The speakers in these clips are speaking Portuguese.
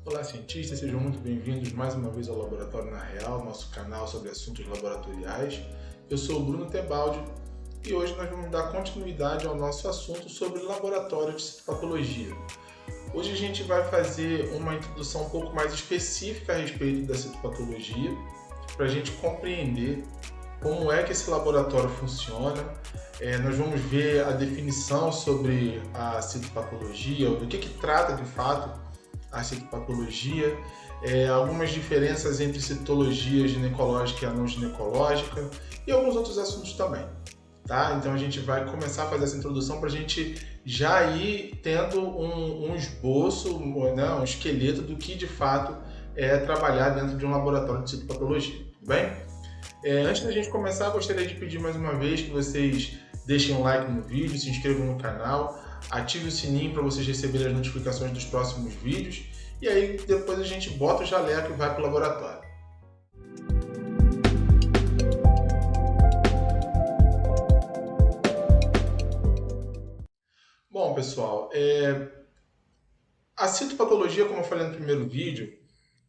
Olá, cientistas, sejam muito bem-vindos mais uma vez ao Laboratório na Real, nosso canal sobre assuntos laboratoriais. Eu sou o Bruno Tebaldi e hoje nós vamos dar continuidade ao nosso assunto sobre laboratório de citopatologia. Hoje a gente vai fazer uma introdução um pouco mais específica a respeito da citopatologia, para a gente compreender como é que esse laboratório funciona. Nós vamos ver a definição sobre a citopatologia, do que trata de fato a citopatologia, algumas diferenças entre citologia ginecológica e a não ginecológica e alguns outros assuntos também. Tá? Então a gente vai começar a fazer essa introdução para a gente já ir tendo um esboço, né, um esqueleto do que de fato é trabalhar dentro de um laboratório de citopatologia. Tudo bem? Antes da gente começar, gostaria de pedir mais uma vez que vocês deixem um like no vídeo, se inscrevam no canal, ative o sininho para vocês receberem as notificações dos próximos vídeos e aí depois a gente bota o jaleco e vai para o laboratório. Bom, pessoal, a citopatologia, como eu falei no primeiro vídeo,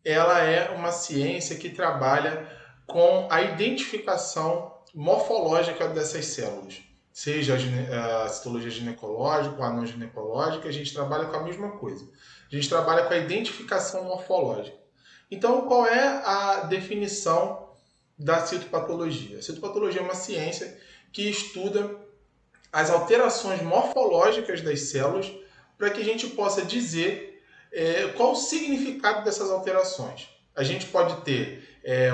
ela é uma ciência que trabalha com a identificação morfológica dessas células. Seja a citologia ginecológica ou a não ginecológica, a gente trabalha com a mesma coisa. A gente trabalha com a identificação morfológica. Então, qual é a definição da citopatologia? A citopatologia é uma ciência que estuda as alterações morfológicas das células para que a gente possa dizer qual o significado dessas alterações. A gente pode ter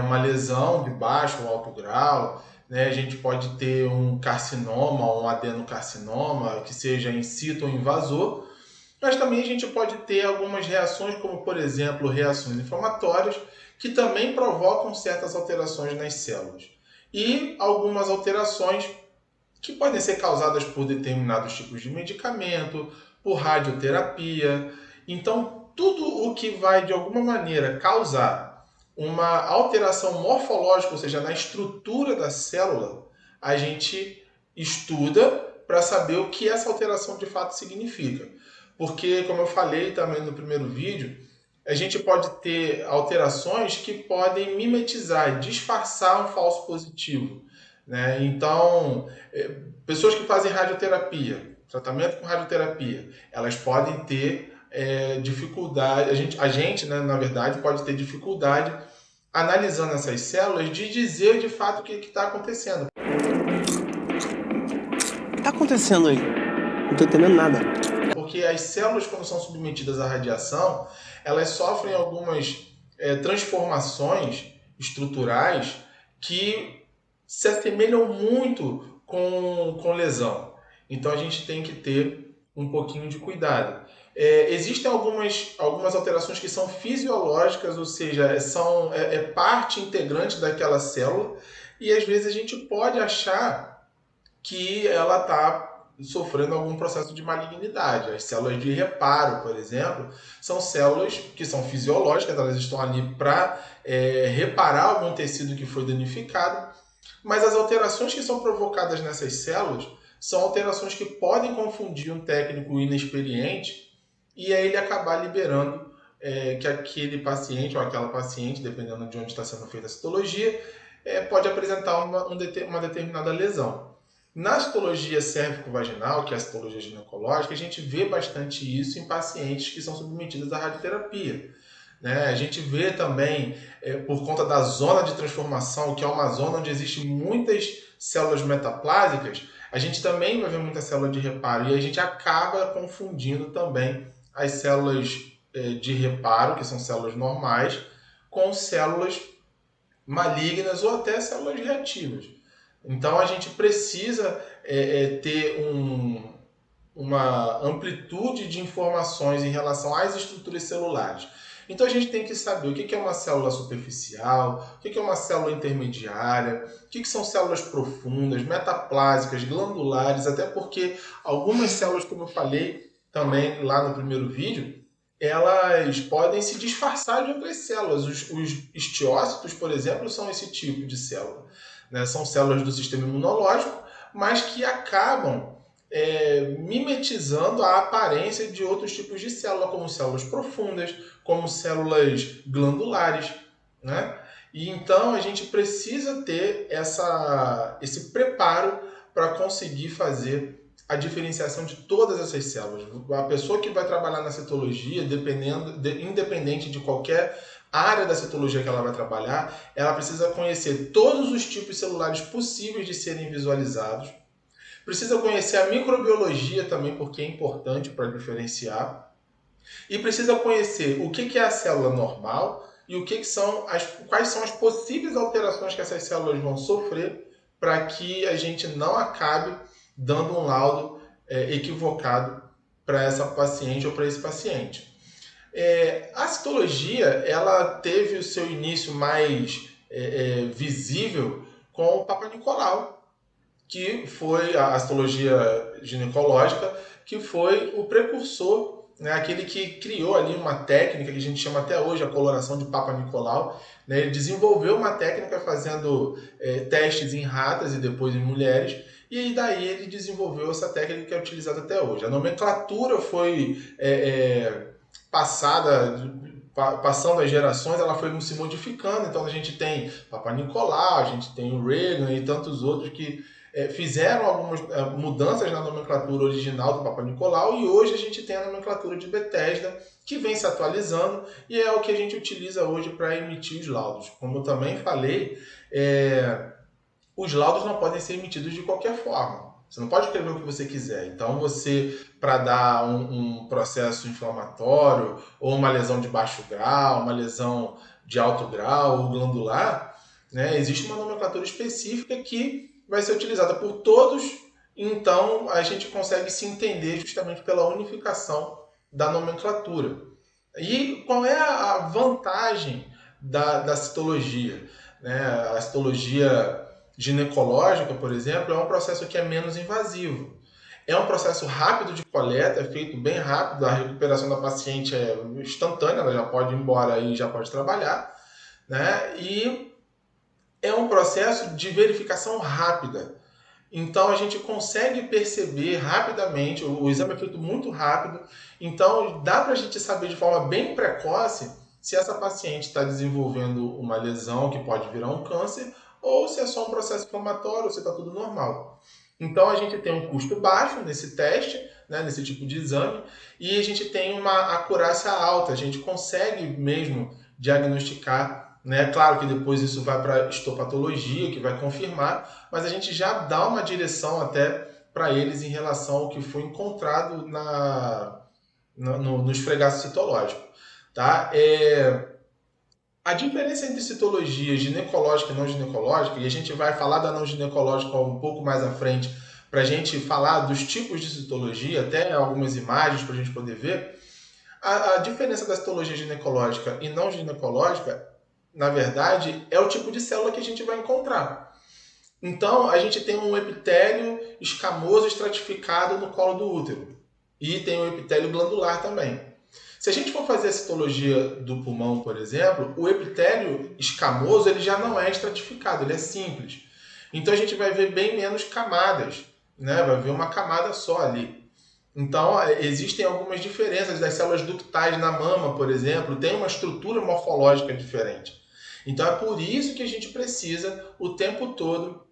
uma lesão de baixo ou alto grau, né? A gente pode ter um carcinoma ou um adenocarcinoma, que seja in situ ou invasor, mas também a gente pode ter algumas reações, como por exemplo reações inflamatórias, que também provocam certas alterações nas células. E algumas alterações que podem ser causadas por determinados tipos de medicamento, por radioterapia. Então, tudo o que vai de alguma maneira causar uma alteração morfológica, ou seja, na estrutura da célula, a gente estuda para saber o que essa alteração de fato significa. Porque, como eu falei também no primeiro vídeo, a gente pode ter alterações que podem mimetizar, disfarçar um falso positivo, né? Então, pessoas que fazem radioterapia, tratamento com radioterapia, elas podem ter dificuldade, a gente, né, na verdade, pode ter dificuldade analisando essas células de dizer de fato o que está acontecendo. O que está acontecendo aí? Não estou entendendo nada. Porque as células, quando são submetidas à radiação, elas sofrem algumas transformações estruturais que se assemelham muito com lesão. Então a gente tem que ter um pouquinho de cuidado. Existem algumas alterações que são fisiológicas, ou seja, são parte integrante daquela célula, e às vezes a gente pode achar que ela está sofrendo algum processo de malignidade. As células de reparo, por exemplo, são células que são fisiológicas, elas estão ali para reparar algum tecido que foi danificado, mas as alterações que são provocadas nessas células são alterações que podem confundir um técnico inexperiente e aí ele acabar liberando que aquele paciente ou aquela paciente, dependendo de onde está sendo feita a citologia, pode apresentar uma determinada lesão. Na citologia cérvico-vaginal, que é a citologia ginecológica, a gente vê bastante isso em pacientes que são submetidos à radioterapia. Né? A gente vê também, por conta da zona de transformação, que é uma zona onde existem muitas células metaplásicas, a gente também vai ver muita célula de reparo e a gente acaba confundindo também as células de reparo, que são células normais, com células malignas ou até células reativas. Então a gente precisa ter uma amplitude de informações em relação às estruturas celulares. Então a gente tem que saber o que é uma célula superficial, o que é uma célula intermediária, o que são células profundas, metaplásicas, glandulares, até porque algumas células, como eu falei também lá no primeiro vídeo, elas podem se disfarçar de outras células. Os estiócitos, por exemplo, são esse tipo de célula. Né? São células do sistema imunológico, mas que acabam mimetizando a aparência de outros tipos de célula, como células profundas, como células glandulares, né? E então a gente precisa ter esse preparo para conseguir fazer a diferenciação de todas essas células. A pessoa que vai trabalhar na citologia, independente de qualquer área da citologia que ela vai trabalhar, ela precisa conhecer todos os tipos celulares possíveis de serem visualizados. Precisa conhecer a microbiologia também, porque é importante para diferenciar. E precisa conhecer o que é a célula normal e quais são as possíveis alterações que essas células vão sofrer para que a gente não acabe dando um laudo equivocado para essa paciente ou para esse paciente. A citologia ela teve o seu início mais visível com o Papa Nicolau, que foi a citologia ginecológica, que foi o precursor, né, aquele que criou ali uma técnica que a gente chama até hoje a coloração de Papa Nicolau. Né, ele desenvolveu uma técnica fazendo testes em ratas e depois em mulheres, e daí ele desenvolveu essa técnica que é utilizada até hoje. A nomenclatura foi passando as gerações, ela foi se modificando. Então a gente tem Papa Nicolau, a gente tem o Reagan e tantos outros que fizeram algumas mudanças na nomenclatura original do Papa Nicolau, e hoje a gente tem a nomenclatura de Bethesda, que vem se atualizando e é o que a gente utiliza hoje para emitir os laudos. Como eu também falei, os laudos não podem ser emitidos de qualquer forma. Você não pode escrever o que você quiser. Então você, para dar um processo inflamatório, ou uma lesão de baixo grau, uma lesão de alto grau, ou glandular, né, existe uma nomenclatura específica que vai ser utilizada por todos, então a gente consegue se entender justamente pela unificação da nomenclatura. E qual é a vantagem da citologia? Né? A citologia ginecológica, por exemplo, é um processo que é menos invasivo. É um processo rápido de coleta, é feito bem rápido, a recuperação da paciente é instantânea, ela já pode ir embora e já pode trabalhar, né? E é um processo de verificação rápida. Então a gente consegue perceber rapidamente, o exame é feito muito rápido, então dá para a gente saber de forma bem precoce se essa paciente está desenvolvendo uma lesão que pode virar um câncer ou se é só um processo inflamatório ou se está tudo normal. Então a gente tem um custo baixo nesse teste, né, nesse tipo de exame, e a gente tem uma acurácia alta, a gente consegue mesmo diagnosticar, né? Claro que depois isso vai para a histopatologia, que vai confirmar, mas a gente já dá uma direção até para eles em relação ao que foi encontrado no esfregaço citológico. Tá? A diferença entre citologia ginecológica e não ginecológica, e a gente vai falar da não ginecológica um pouco mais à frente, para a gente falar dos tipos de citologia, até algumas imagens para a gente poder ver, a diferença da citologia ginecológica e não ginecológica, na verdade, é o tipo de célula que a gente vai encontrar. Então, a gente tem um epitélio escamoso estratificado no colo do útero. E tem o epitélio glandular também. Se a gente for fazer a citologia do pulmão, por exemplo, o epitélio escamoso ele já não é estratificado, ele é simples. Então, a gente vai ver bem menos camadas, né? Vai ver uma camada só ali. Então, existem algumas diferenças das células ductais na mama, por exemplo, tem uma estrutura morfológica diferente. Então, é por isso que a gente precisa, o tempo todo,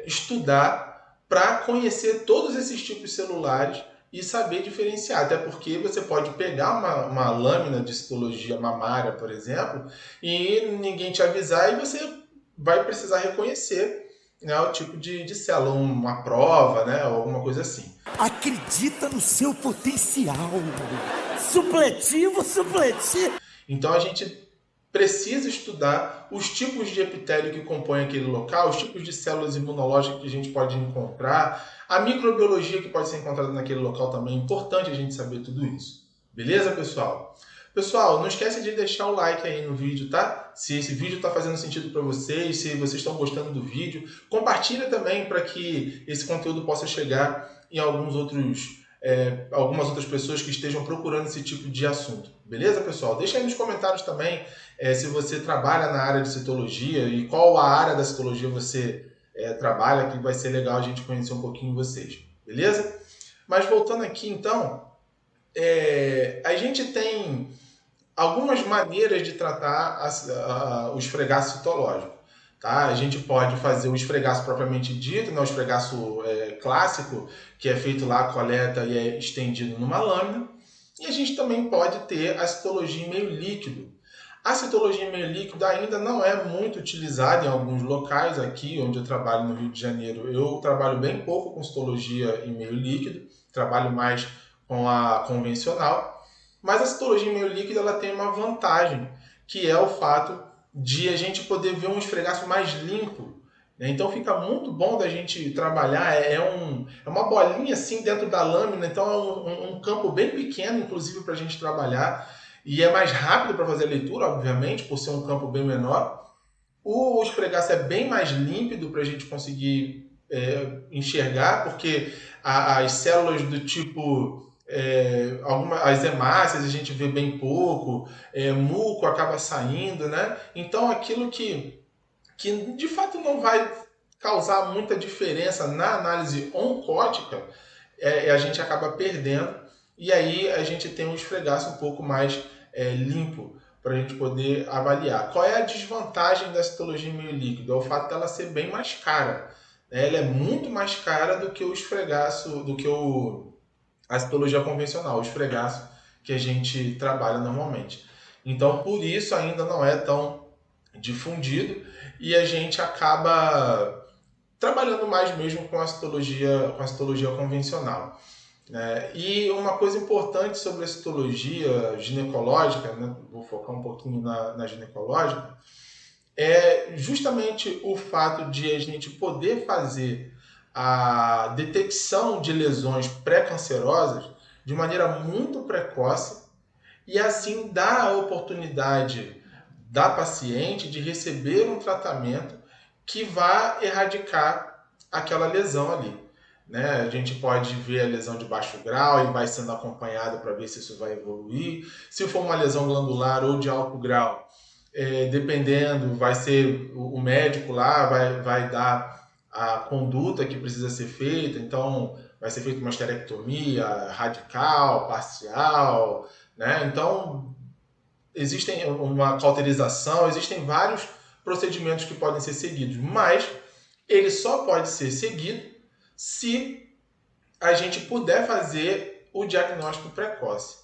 estudar para conhecer todos esses tipos celulares e saber diferenciar. Até porque você pode pegar uma lâmina de citologia mamária, por exemplo, e ninguém te avisar e você vai precisar reconhecer, né, o tipo de célula, uma prova, né, ou alguma coisa assim. Acredita no seu potencial. Supletivo, supletivo. Então a gente precisa estudar os tipos de epitélio que compõem aquele local, os tipos de células imunológicas que a gente pode encontrar, a microbiologia que pode ser encontrada naquele local também. É importante a gente saber tudo isso. Beleza, pessoal? Pessoal, não esquece de deixar o like aí no vídeo, tá? Se esse vídeo está fazendo sentido para vocês, se vocês estão gostando do vídeo, compartilha também para que esse conteúdo possa chegar em algumas outras pessoas que estejam procurando esse tipo de assunto. Beleza, pessoal? Deixa aí nos comentários também se você trabalha na área de citologia e qual a área da citologia você trabalha, que vai ser legal a gente conhecer um pouquinho vocês. beleza? Mas voltando aqui, então, a gente tem algumas maneiras de tratar o esfregaço citológico. Tá? A gente pode fazer o esfregaço propriamente dito, né? O esfregaço clássico, que é feito lá, a coleta e é estendido numa lâmina. E a gente também pode ter a citologia em meio líquido. A citologia em meio líquido ainda não é muito utilizada em alguns locais. Aqui, onde eu trabalho no Rio de Janeiro, eu trabalho bem pouco com citologia em meio líquido, trabalho mais com a convencional. Mas a citologia em meio líquido ela tem uma vantagem, que é o fato de a gente poder ver um esfregaço mais limpo. Né? Então fica muito bom da gente trabalhar, é uma bolinha assim dentro da lâmina, então é um campo bem pequeno, inclusive, para a gente trabalhar, e é mais rápido para fazer a leitura, obviamente, por ser um campo bem menor. O esfregaço é bem mais límpido para a gente conseguir enxergar, porque as células do tipo as hemácias a gente vê bem pouco, muco acaba saindo, né? Então aquilo que de fato não vai causar muita diferença na análise oncótica, a gente acaba perdendo, e aí a gente tem um esfregaço um pouco mais limpo para a gente poder avaliar. Qual é a desvantagem da citologia em meio líquido? É o fato dela ser bem mais cara. Ela é muito mais cara do que o esfregaço, do que a citologia convencional, o esfregaço que a gente trabalha normalmente. Então, por isso ainda não é tão difundido e a gente acaba trabalhando mais mesmo com a citologia convencional. E uma coisa importante sobre a citologia ginecológica, né, vou focar um pouquinho na ginecológica, é justamente o fato de a gente poder fazer a detecção de lesões pré-cancerosas de maneira muito precoce e assim dar a oportunidade da paciente de receber um tratamento que vá erradicar aquela lesão ali. Né? A gente pode ver a lesão de baixo grau e vai sendo acompanhado para ver se isso vai evoluir. Se for uma lesão glandular ou de alto grau, dependendo, vai ser o médico lá, vai dar a conduta que precisa ser feita. Então, vai ser feita uma esterectomia radical, parcial, né? Então, existem uma cauterização, existem vários procedimentos que podem ser seguidos, mas ele só pode ser seguido se a gente puder fazer o diagnóstico precoce.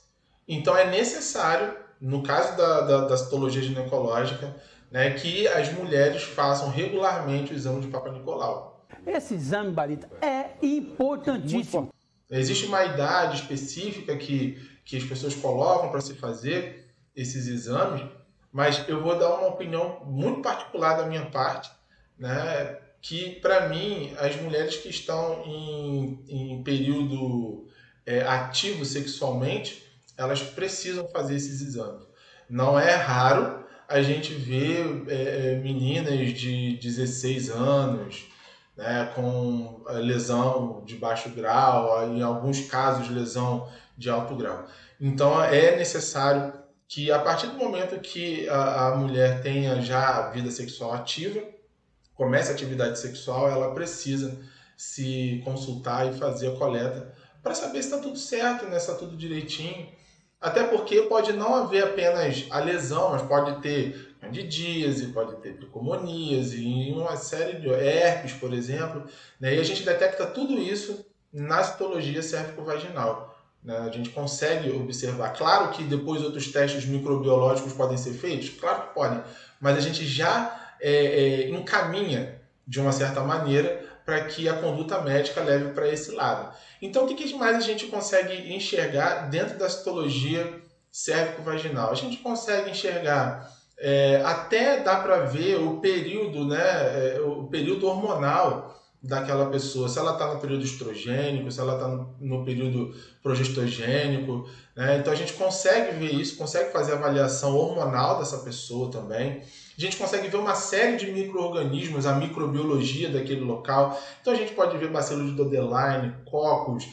Então é necessário, no caso da citologia ginecológica, né, que as mulheres façam regularmente o exame de Papa Nicolau. Esse exame, Barita, é importantíssimo. Existe uma idade específica que as pessoas colocam para se fazer esses exames, mas eu vou dar uma opinião muito particular da minha parte, né, que, para mim, as mulheres que estão em período ativo sexualmente, elas precisam fazer esses exames. Não é raro a gente ver meninas de 16 anos, né, com lesão de baixo grau, em alguns casos lesão de alto grau. Então é necessário que, a partir do momento que a mulher tenha já vida sexual ativa, comece a atividade sexual, ela precisa se consultar e fazer a coleta para saber se está tudo certo, né? Se está tudo direitinho. Até porque pode não haver apenas a lesão, mas pode ter candidíase, pode ter tricomoníase e uma série de herpes, por exemplo. Né? E a gente detecta tudo isso na citologia cérvico-vaginal. Né? A gente consegue observar. Claro que depois outros testes microbiológicos podem ser feitos, claro que podem, mas a gente já encaminha de uma certa maneira para que a conduta médica leve para esse lado. Então, o que mais a gente consegue enxergar dentro da citologia cérvico-vaginal? A gente consegue enxergar, até dá para ver o período, né, o período hormonal daquela pessoa, se ela está no período estrogênico, se ela está no período progestogênico, né? Então a gente consegue ver isso, consegue fazer a avaliação hormonal dessa pessoa também. A gente consegue ver uma série de micro-organismos, a microbiologia daquele local. Então a gente pode ver bacilo de Dodeline, cocos,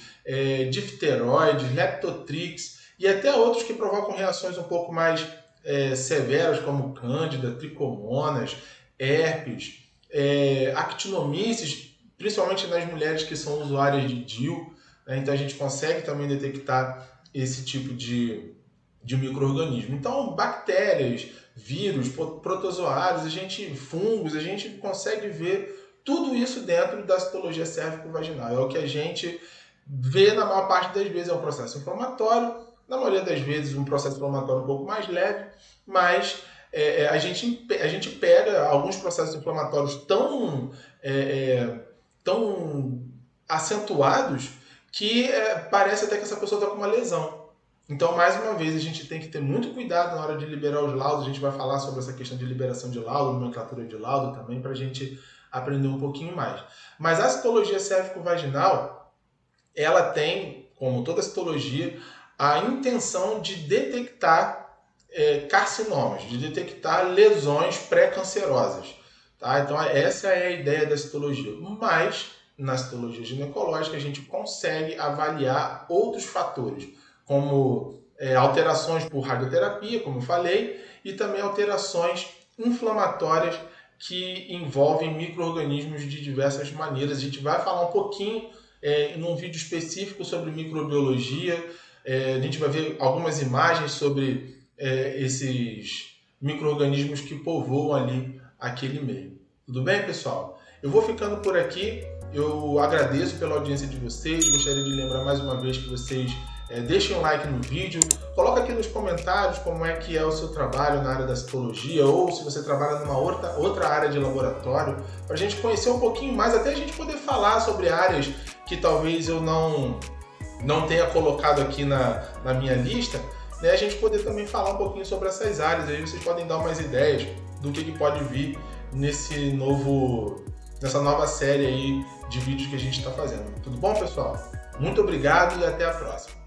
difteroides, leptotrix e até outros que provocam reações um pouco mais severas, como cândida, tricomonas, herpes, actinomyces, principalmente nas mulheres que são usuárias de DIU, né? Então a gente consegue também detectar esse tipo de micro-organismo. Então, bactérias, vírus, protozoários, fungos, a gente consegue ver tudo isso dentro da citologia cérvico-vaginal. É o que a gente vê na maior parte das vezes, é um processo inflamatório, na maioria das vezes um processo inflamatório um pouco mais leve, mas a gente pega alguns processos inflamatórios tão acentuados que parece até que essa pessoa está com uma lesão. Então, mais uma vez, a gente tem que ter muito cuidado na hora de liberar os laudos. A gente vai falar sobre essa questão de liberação de laudo, nomenclatura de laudo também, para a gente aprender um pouquinho mais. Mas a citologia cérvico-vaginal, ela tem, como toda citologia, a intenção de detectar carcinomas, de detectar lesões pré-cancerosas. Tá? Então, essa é a ideia da citologia. Mas, na citologia ginecológica, a gente consegue avaliar outros fatores, como alterações por radioterapia, como eu falei, e também alterações inflamatórias que envolvem micro-organismos de diversas maneiras. A gente vai falar um pouquinho num vídeo específico sobre microbiologia. A gente vai ver algumas imagens sobre esses micro-organismos que povoam ali aquele meio. Tudo bem, pessoal? Eu vou ficando por aqui. Eu agradeço pela audiência de vocês. Gostaria de lembrar mais uma vez que vocês deixem um like no vídeo, coloca aqui nos comentários como é que é o seu trabalho na área da citologia, ou se você trabalha numa outra área de laboratório, para a gente conhecer um pouquinho mais, até a gente poder falar sobre áreas que talvez eu não tenha colocado aqui na minha lista, né? A gente poder também falar um pouquinho sobre essas áreas, aí vocês podem dar umas ideias do que pode vir nessa nova série aí de vídeos que a gente está fazendo. Tudo bom, pessoal? Muito obrigado e até a próxima.